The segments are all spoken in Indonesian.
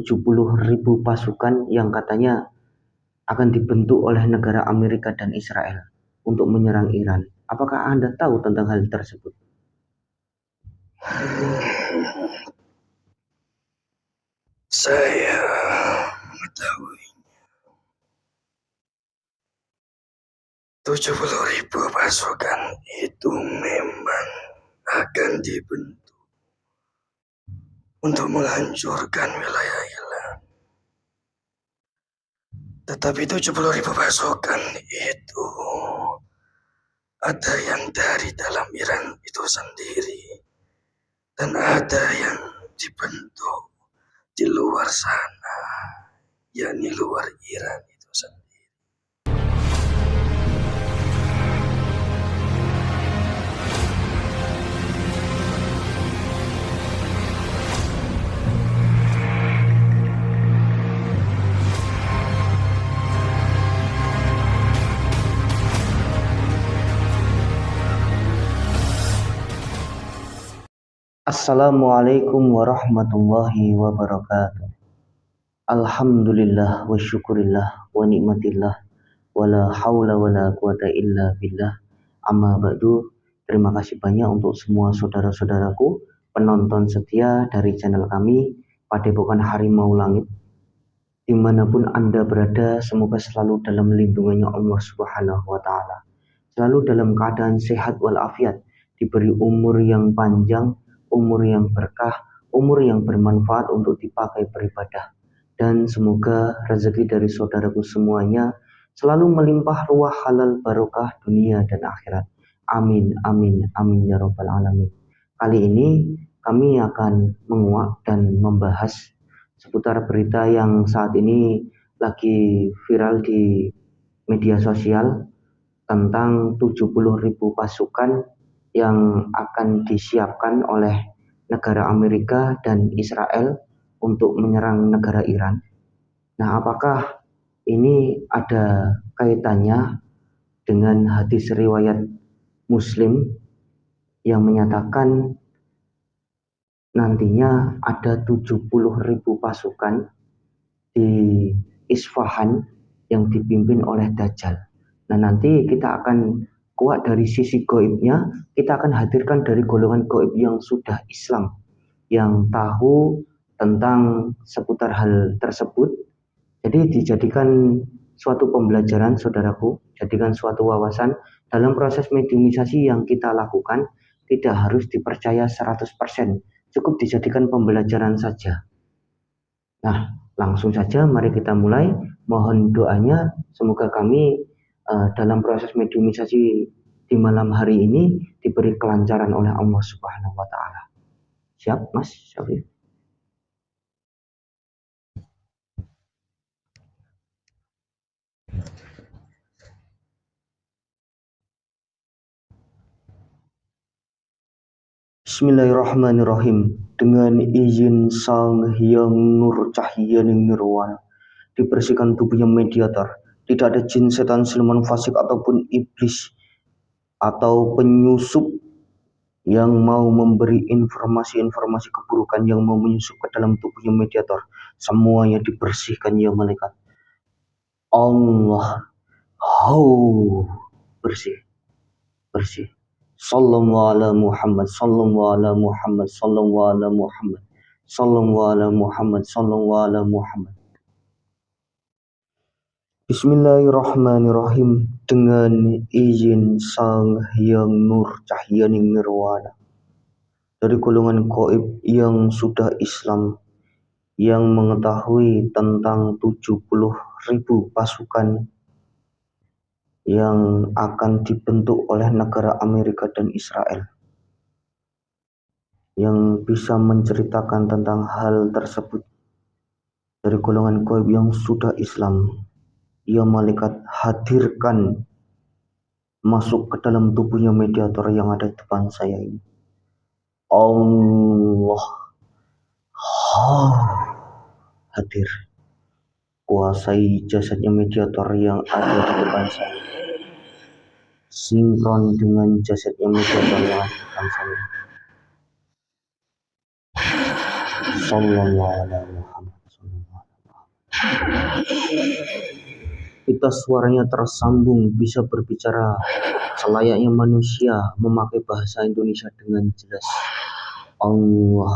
70.000 pasukan yang katanya akan dibentuk oleh negara Amerika dan Israel untuk menyerang Iran. Apakah Anda tahu tentang hal tersebut? Saya mengetahui 70.000 pasukan itu memang akan dibentuk untuk menghancurkan wilayah Iran. Tetapi 70.000 pasukan itu ada yang dari dalam Iran itu sendiri dan ada yang dibentuk di luar sana, yakni luar Iran itu sendiri. Assalamualaikum warahmatullahi wabarakatuh. Alhamdulillah wa syukurillah wa nikmatillah wa la hawla wa la quwata illa billah. Amma ba'du. Terima kasih banyak untuk semua saudara-saudaraku penonton setia dari channel kami Padepokan Harimau Langit. Dimanapun Anda berada, semoga selalu dalam lindungannya Allah Subhanahu wa Ta'ala, selalu dalam keadaan sehat walafiat, diberi umur yang panjang, umur yang berkah, umur yang bermanfaat untuk dipakai beribadah. Dan semoga rezeki dari saudaraku semuanya selalu melimpah ruah halal barokah dunia dan akhirat. Amin, amin, amin ya rabbal alamin. Kali ini kami akan menguak dan membahas seputar berita yang saat ini lagi viral di media sosial tentang 70.000 pasukan yang akan disiapkan oleh negara Amerika dan Israel untuk menyerang negara Iran. Nah, apakah ini ada kaitannya dengan hadis riwayat Muslim yang menyatakan nantinya ada 70.000 pasukan di Isfahan yang dipimpin oleh Dajjal. Nah, nanti kita akan kuat dari sisi goibnya, kita akan hadirkan dari golongan goib yang sudah Islam, yang tahu tentang seputar hal tersebut. Jadi dijadikan suatu pembelajaran, saudaraku, jadikan suatu wawasan dalam proses mediumisasi yang kita lakukan. Tidak harus dipercaya 100%, cukup dijadikan pembelajaran saja. Nah, langsung saja mari kita mulai. Mohon doanya semoga kami dalam proses mediumisasi di malam hari ini diberi kelancaran oleh Allah Subhanahu wa Ta'ala. Siap, Mas Syafif? Bismillahirrahmanirrahim. Dengan izin Sang Hyang Nur Cahyaning Nirwana, dibersihkan tubuhnya mediator. Tidak ada jin, setan, siluman fasik ataupun iblis atau penyusup yang mau memberi informasi-informasi keburukan, yang mau menyusup ke dalam tubuhnya mediator. Semuanya dibersihkan ya malaikat. Allah, bersih, bersih. Sallallahu ala Muhammad, sallallahu ala Muhammad, sallallahu ala Muhammad, sallallahu ala Muhammad, sallallahu ala Muhammad. Bismillahirrahmanirrahim. Dengan izin Sang Hyang Nur Cahyaning Nirwana, dari golongan gaib yang sudah Islam, yang mengetahui tentang 70.000 pasukan yang akan dibentuk oleh negara Amerika dan Israel, yang bisa menceritakan tentang hal tersebut dari golongan gaib yang sudah Islam. Ya malaikat, hadirkan masuk ke dalam tubuhnya mediator yang ada di depan saya ini. Allah, hadir, kuasai jasadnya mediator yang ada di depan saya, sinkron dengan jasadnya mediator yang ada di depan saya. Sallallahu alaihi Muhammad. Kita suaranya tersambung, bisa berbicara selayaknya manusia, memakai bahasa Indonesia dengan jelas. Allah.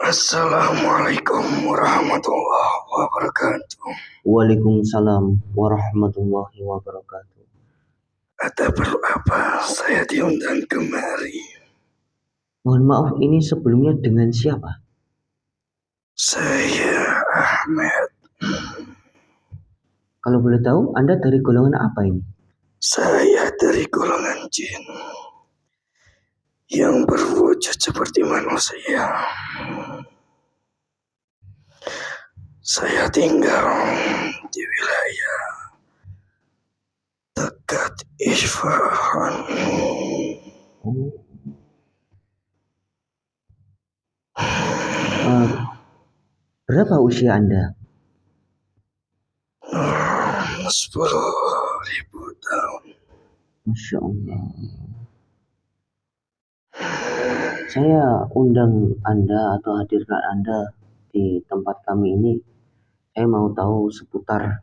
Assalamualaikum warahmatullahi wabarakatuh. Waalaikumsalam warahmatullahi wabarakatuh. Ada perlu apa saya diundang kemari? Mohon maaf, ini sebelumnya dengan siapa? Saya Ahmed. Kalau boleh tahu, Anda dari golongan apa ini? Saya dari golongan jin yang berwujud seperti manusia. Saya tinggal di wilayah dekat Isfahan. Berapa usia Anda? 10.000 tahun. Masya Allah. Saya undang Anda atau hadirkan Anda di tempat kami ini. Saya mau tahu seputar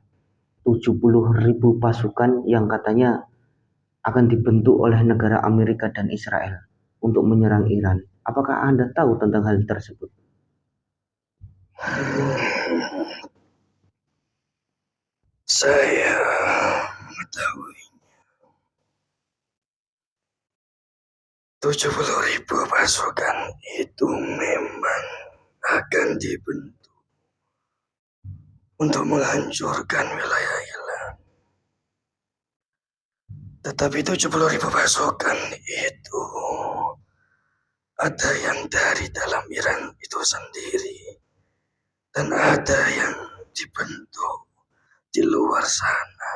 70.000 pasukan yang katanya akan dibentuk oleh negara Amerika dan Israel untuk menyerang Iran. Apakah Anda tahu tentang hal tersebut? Saya mengetahui 70.000 pasukan itu memang akan dibentuk untuk menghancurkan wilayah Iran. Tetapi 70.000 pasukan itu ada yang dari dalam Iran itu sendiri dan ada yang dibentuk di luar sana,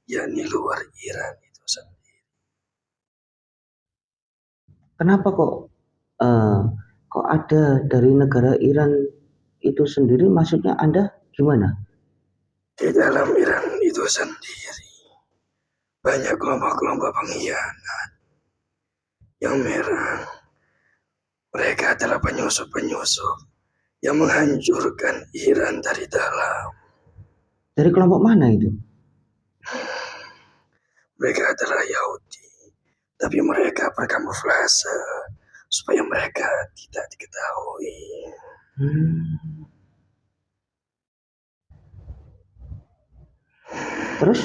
yakni luar Iran itu sendiri. Kenapa kok ada dari negara Iran itu sendiri? Maksudnya Anda gimana? Di dalam Iran itu sendiri banyak kelompok-kelompok pengkhianat yang merah. Mereka adalah penyusup-penyusup yang menghancurkan Iran dari dalam. Dari kelompok mana itu? Mereka adalah Yahudi, tapi mereka berkamuflase supaya mereka tidak diketahui. Terus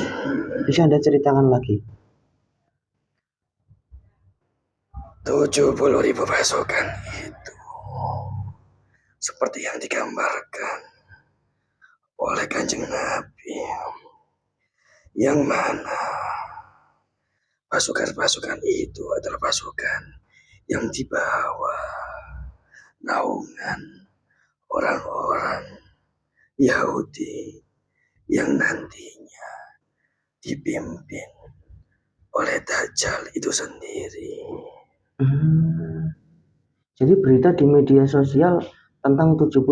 bisa Anda ceritakan lagi? 70.000 pasukan itu seperti yang digambarkan oleh Kanjeng Nabi, yang mana pasukan-pasukan itu adalah pasukan yang dibawa naungan orang-orang Yahudi yang nantinya dipimpin oleh Dajjal itu sendiri. Jadi berita di media sosial tentang 70.000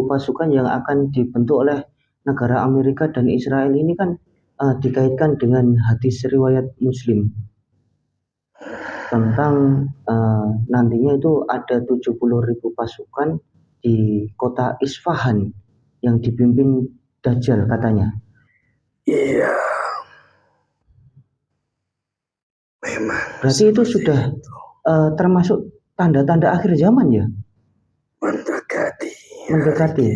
pasukan yang akan dibentuk oleh negara Amerika dan Israel ini kan dikaitkan dengan hadis riwayat Muslim tentang nantinya itu ada 70.000 pasukan di kota Isfahan yang dipimpin Dajjal katanya. Iya, memang. Berarti itu sudah termasuk tanda-tanda akhir zaman ya? Mendekati. Mendekati.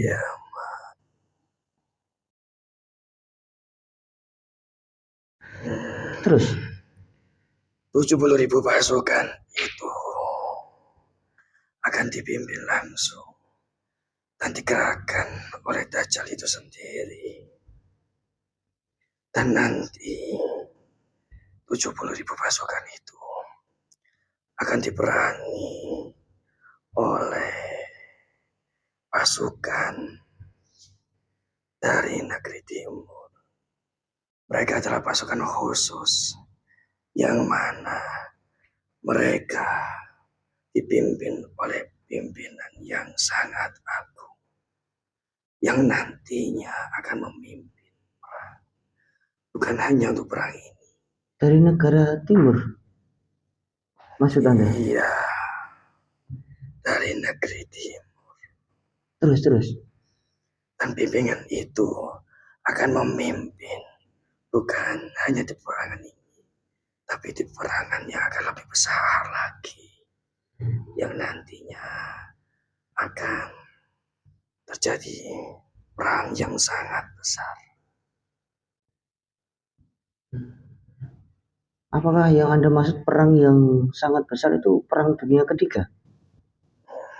Terus 70.000 pasukan itu akan dipimpin langsung dan digerakkan oleh Dajjal itu sendiri. Dan nanti 70.000 pasukan itu akan diperangi oleh pasukan dari negeri timur. Mereka adalah pasukan khusus yang mana mereka dipimpin oleh pimpinan yang sangat agung yang nantinya akan memimpin perang. Bukan hanya untuk perang ini. Dari negara timur maksud Anda? Iya, dari negeri timur. Terus. Dan bimbingan itu akan memimpin bukan hanya di peperangan ini, tapi di peperangan yang akan lebih besar lagi, yang nantinya akan terjadi perang yang sangat besar. Apakah yang Anda maksud perang yang sangat besar itu perang dunia ketiga?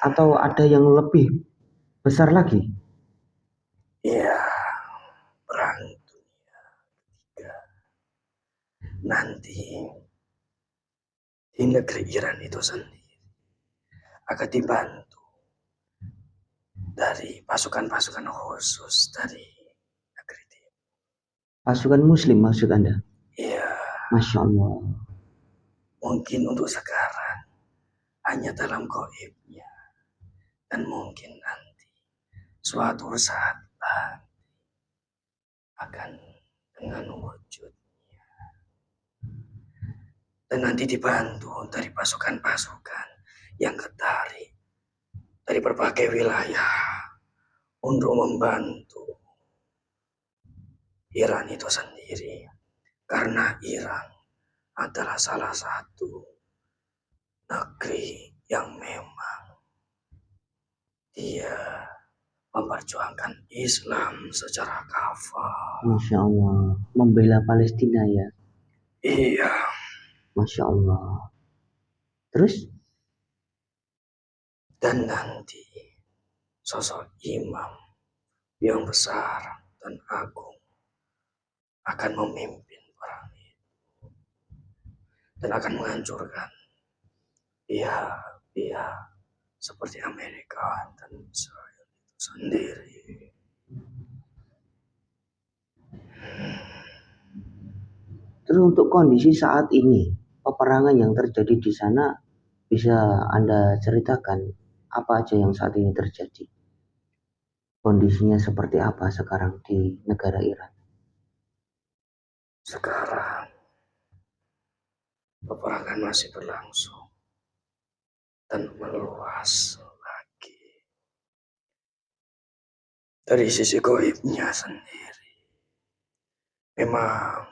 Atau ada yang lebih besar lagi? Ya, perang dunia ketiga. Nanti di negeri Iran itu sendiri akan dibantu dari pasukan-pasukan khusus dari negeri timur. Pasukan muslim maksud Anda? Ya, Masya Allah. mungkin untuk sekarang hanya dalam gaibnya, dan mungkin nanti suatu saat akan dengan wujudnya, dan nanti dibantu dari pasukan-pasukan yang ketarik dari berbagai wilayah untuk membantu Iran itu sendiri, karena Iran adalah salah satu negeri yang memang dia memperjuangkan Islam secara kafah. Masya Allah. Membela Palestina ya? Iya. Masya Allah. Terus? Dan nanti sosok imam yang besar dan agung akan memimpin perang itu dan akan menghancurkan pihak-pihak seperti Amerika dan Israel itu sendiri. Terus untuk kondisi saat ini, peperangan yang terjadi di sana, bisa Anda ceritakan apa aja yang saat ini terjadi? Kondisinya seperti apa sekarang di negara Iran? Sekarang peperangan masih berlangsung dan meluas lagi. Dari sisi gaibnya sendiri, memang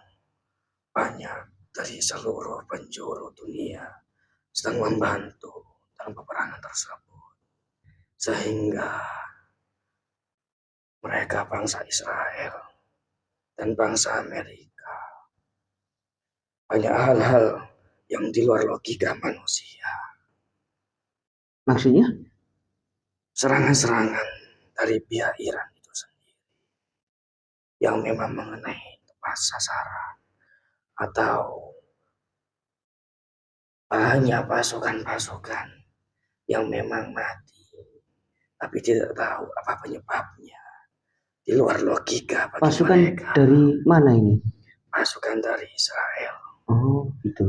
banyak dari seluruh penjuru dunia sedang membantu dalam peperangan tersebut, sehingga mereka bangsa Israel dan bangsa Amerika banyak hal-hal yang di luar logika manusia. Maksudnya? Serangan-serangan dari pihak Iran itu sendiri yang memang mengenai tepat sasaran, atau banyak pasukan-pasukan yang memang mati tapi tidak tahu apa penyebabnya, di luar logika bagi Pasukan mereka. dari mana ini? Pasukan dari Israel. Oh, gitu.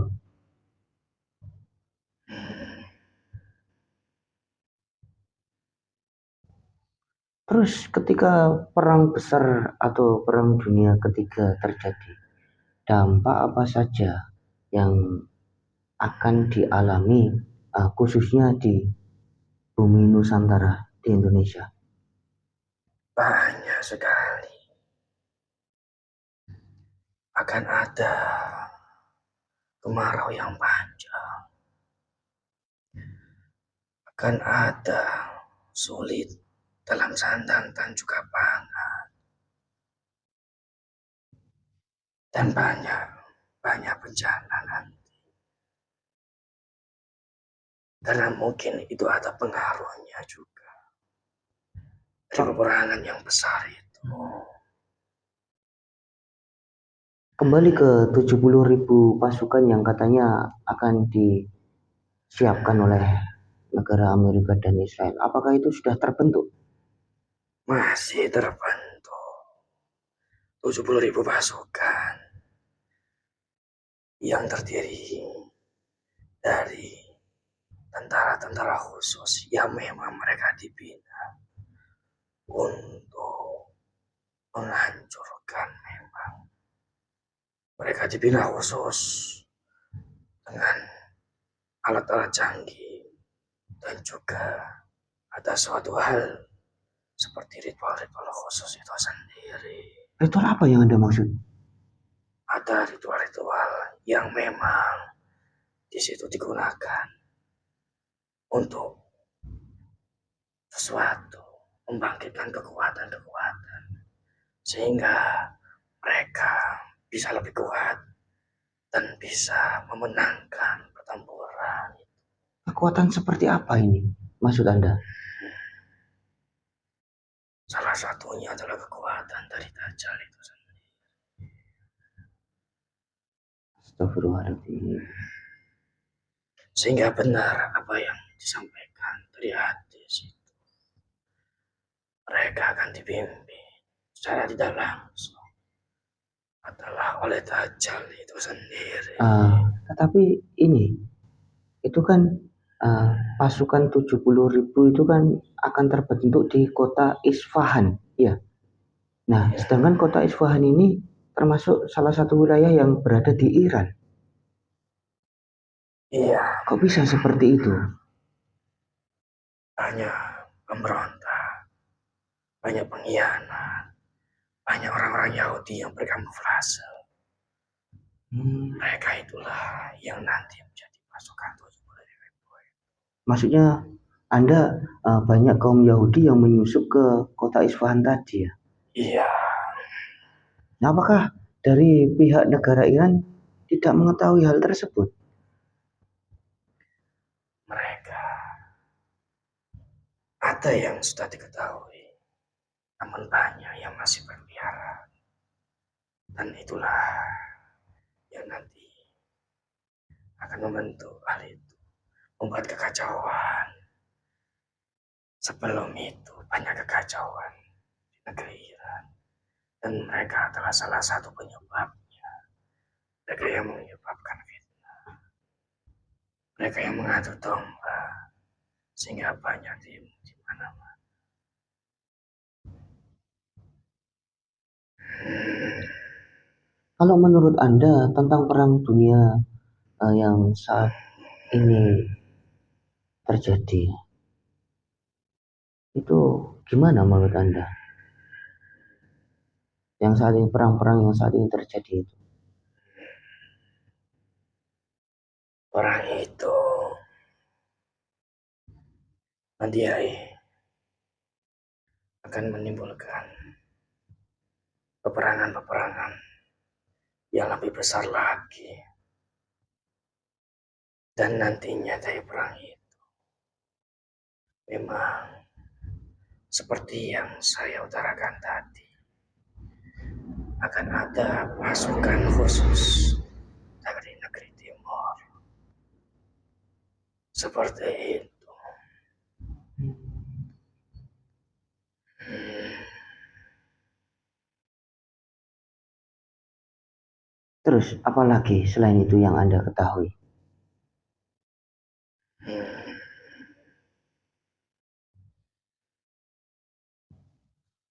Terus ketika perang besar atau perang dunia ketiga terjadi, dampak apa saja yang akan dialami khususnya di bumi Nusantara di Indonesia? Banyak sekali. Akan ada kemarau yang panjang, akan ada sulit dalam sandang dan juga pangan, dan banyak bencana nanti. Karena mungkin itu ada pengaruhnya juga dari peperangan yang besar itu. Kembali ke 70.000 pasukan yang katanya akan disiapkan oleh negara Amerika dan Israel. Apakah itu sudah terbentuk? Masih terbentuk 70.000 pasukan yang terdiri dari tentara-tentara khusus yang memang mereka dibina untuk menghancurkan. Memang mereka dibina khusus dengan alat-alat canggih, dan juga ada suatu hal seperti ritual-ritual khusus itu sendiri. Ritual apa yang Anda maksud? Ada ritual-ritual yang memang di situ digunakan untuk sesuatu, membangkitkan kekuatan-kekuatan sehingga mereka bisa lebih kuat dan bisa memenangkan pertempuran. Kekuatan seperti apa ini maksud Anda? Salah satunya adalah kekuatan dari Dajjal itu sendiri. Astagfirullahaladzim. Sehingga benar apa yang disampaikan dari hadis itu. Mereka akan dibimbing secara tidak langsung adalah oleh Dajjal itu sendiri. Tetapi ini, itu kan pasukan 70.000 itu kan akan terbentuk di kota Isfahan, ya. Nah, sedangkan kota Isfahan ini termasuk salah satu wilayah yang berada di Iran. Iya, Kok bisa seperti itu? banyak pemberontak, banyak pengkhianat, banyak orang-orang Yahudi yang berkamuflase. Mereka itulah yang nanti menjadi pasukan 70.000. Maksudnya Anda banyak kaum Yahudi yang menyusup ke kota Isfahan tadi, ya? Iya. Nah, apakah dari pihak negara Iran tidak mengetahui hal tersebut? Mereka ada yang sudah diketahui, namun banyak yang masih berkeliaran. Dan itulah yang nanti akan membentuk hal itu, membuat kekacauan. Sebelum itu banyak kekacauan di negeri Iran, dan mereka adalah salah satu penyebabnya. Mereka yang menyebabkan fitnah, mereka yang mengadu domba, sehingga banyak di mana-mana. Kalau menurut Anda tentang perang dunia yang saat ini terjadi, itu gimana menurut Anda? Yang saat ini perang-perang yang saat ini terjadi itu. Perang itu nanti akan menimbulkan peperangan-peperangan yang lebih besar lagi. Dan nantinya dari perang itu memang seperti yang saya utarakan tadi, akan ada pasukan khusus dari negeri timur. Seperti itu. Terus, apalagi selain itu yang Anda ketahui?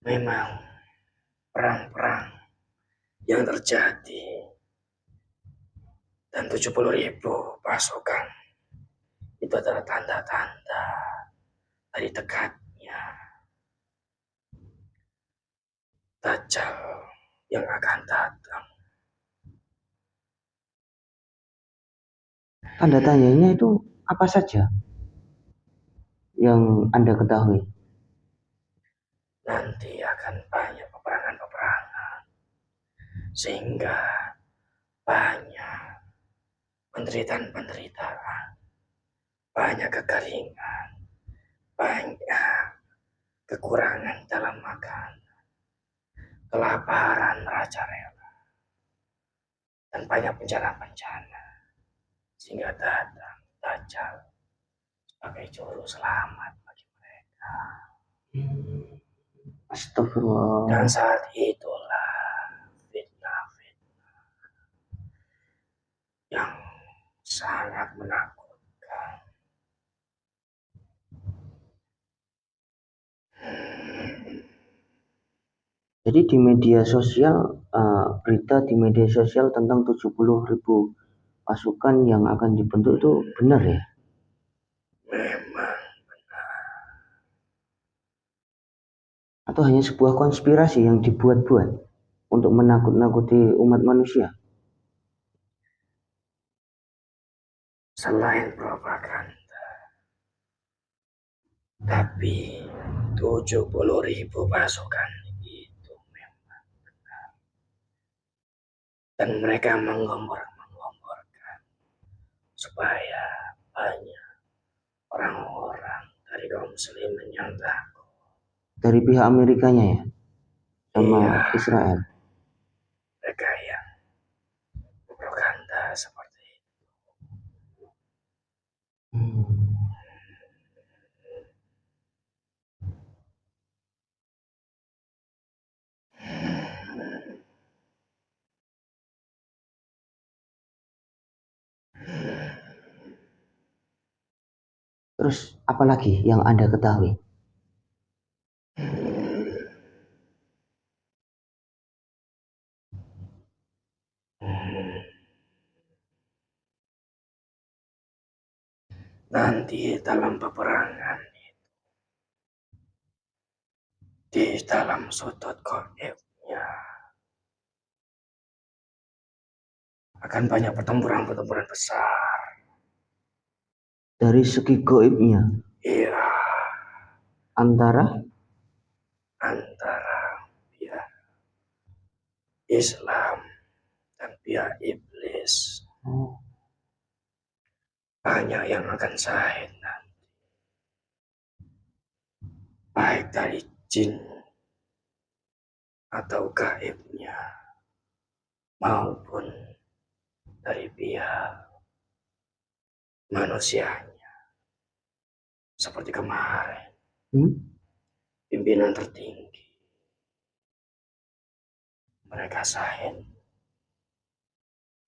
Memang perang-perang yang terjadi dan 70.000 pasukan itu adalah tanda-tanda dari dekatnya Dajjal yang akan datang. Tanda tanyanya itu apa saja yang Anda ketahui? Nanti akan banyak peperangan-peperangan, sehingga banyak penderitaan-penderitaan, banyak kekeringan, banyak kekurangan dalam makan, kelaparan merajalela, dan banyak bencana-bencana, sehingga datang Dajjal sebagai juru selamat bagi mereka. Astagfirullah. Dan saat itulah fitnah-fitnah yang sangat menakutkan. Jadi di media sosial, berita di media sosial tentang 70.000 pasukan yang akan dibentuk itu benar, ya? Memang Atau hanya sebuah konspirasi yang dibuat-buat untuk menakut-nakuti umat manusia? Selain propaganda, tapi 70.000 pasukan itu memang, dan mereka menggomborkan supaya banyak orang-orang dari kaum muslimin yang takut. Dari pihak Amerikanya ya, sama Iya, Israel. mereka yang propaganda seperti itu. Terus apalagi yang Anda ketahui? Nanti dalam peperangan di dalam sudut goibnya akan banyak pertempuran-pertempuran besar. Dari segi goibnya, Iya, antara pihak Islam dan pihak iblis. Banyak yang akan syahid nanti, baik dari jin atau gaibnya maupun dari pihak manusianya. Seperti kemarin, pimpinan tertinggi mereka syahid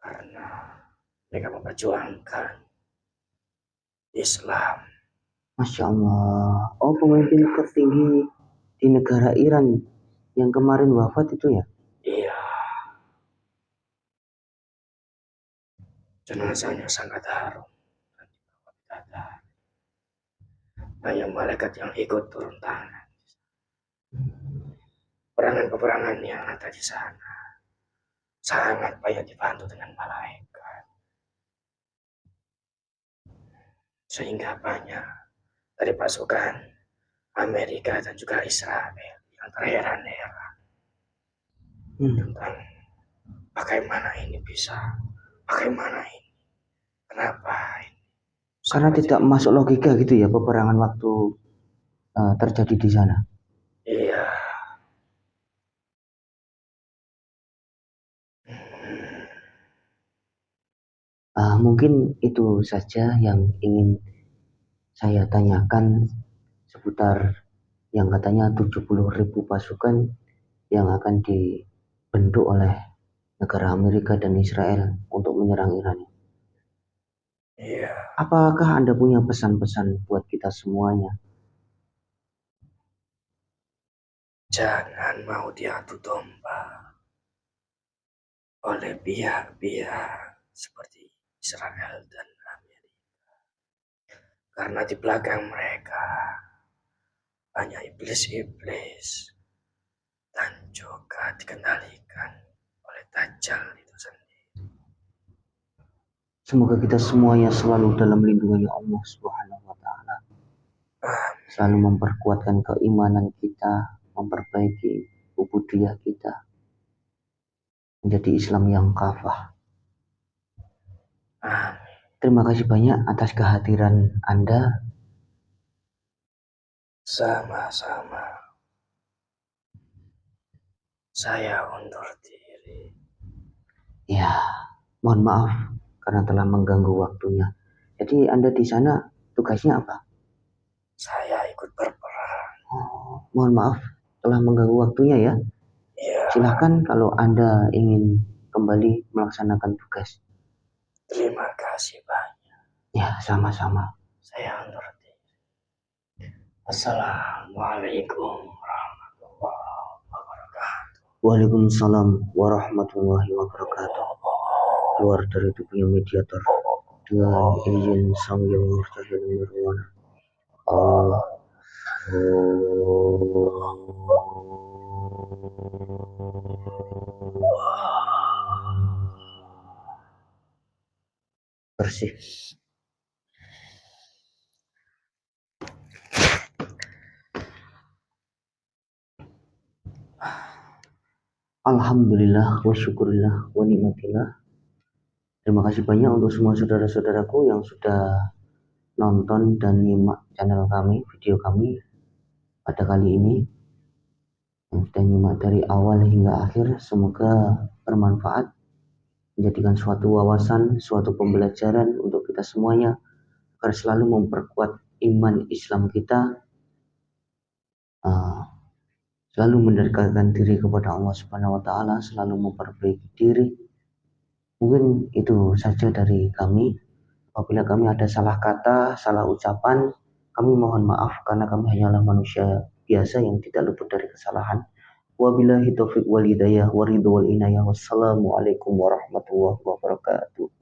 karena mereka memperjuangkan Islam. Masya Allah. Oh, pemimpin tertinggi di negara Iran yang kemarin wafat itu ya? Iya, jenazahnya sangat harum. Banyak malaikat yang ikut turun tangan. Peperangan yang ada di sana sangat banyak dibantu dengan malaikat. Sehingga banyak dari pasukan Amerika dan juga Israel yang terheran-heran tentang bagaimana ini bisa, bagaimana ini, kenapa ini. Karena tidak masuk logika gitu ya peperangan waktu terjadi di sana. Iya. Mungkin itu saja yang ingin saya tanyakan seputar yang katanya 70.000 pasukan yang akan dibentuk oleh negara Amerika dan Israel untuk menyerang Iran. Iya. Apakah Anda punya pesan-pesan buat kita semuanya? Jangan mau diadu domba oleh pihak-pihak seperti Israel dan Amerika. Karena di belakang mereka banyak iblis-iblis dan juga dikendalikan oleh Dajjal itu sendiri. Semoga kita semuanya selalu dalam lindungannya Allah Subhanahu wa taala. Selalu memperkuatkan keimanan kita, memperbaiki ubudiyah kita menjadi Islam yang kafah. Terima kasih banyak atas kehadiran Anda. Sama-sama. Saya undur diri. Ya, mohon maaf karena telah mengganggu waktunya. Jadi Anda di sana tugasnya apa? Saya ikut berperang. Mohon maaf telah mengganggu waktunya ya. Ya. Silahkan kalau Anda ingin kembali melaksanakan tugas. Terima kasih banyak. Ya, sama-sama. Saya undur diri. Assalamualaikum warahmatullahi wabarakatuh. Waalaikumsalam warahmatullahi wabarakatuh. Keluar dari tubuhnya mediator dengan izin Sang Yang Nurjahil Nirwana. Allah. bersih. Alhamdulillah wa syukurillah wa nikmatillah. Terima kasih banyak untuk semua saudara-saudaraku yang sudah nonton dan nyimak channel kami, video kami pada kali ini, yang sudah nyimak dari awal hingga akhir. Semoga bermanfaat, menjadikan suatu wawasan, suatu pembelajaran untuk kita semuanya, agar selalu memperkuat iman Islam kita, selalu mendekatkan diri kepada Allah Subhanahu wa Ta'ala, selalu memperbaiki diri. Mungkin itu saja dari kami. Apabila kami ada salah kata, salah ucapan, kami mohon maaf karena kami hanyalah manusia biasa yang tidak luput dari kesalahan. Wabillahi taufiq wal hidayah wa ridho wal inayah. Wassalamualaikum warahmatullahi wabarakatuh.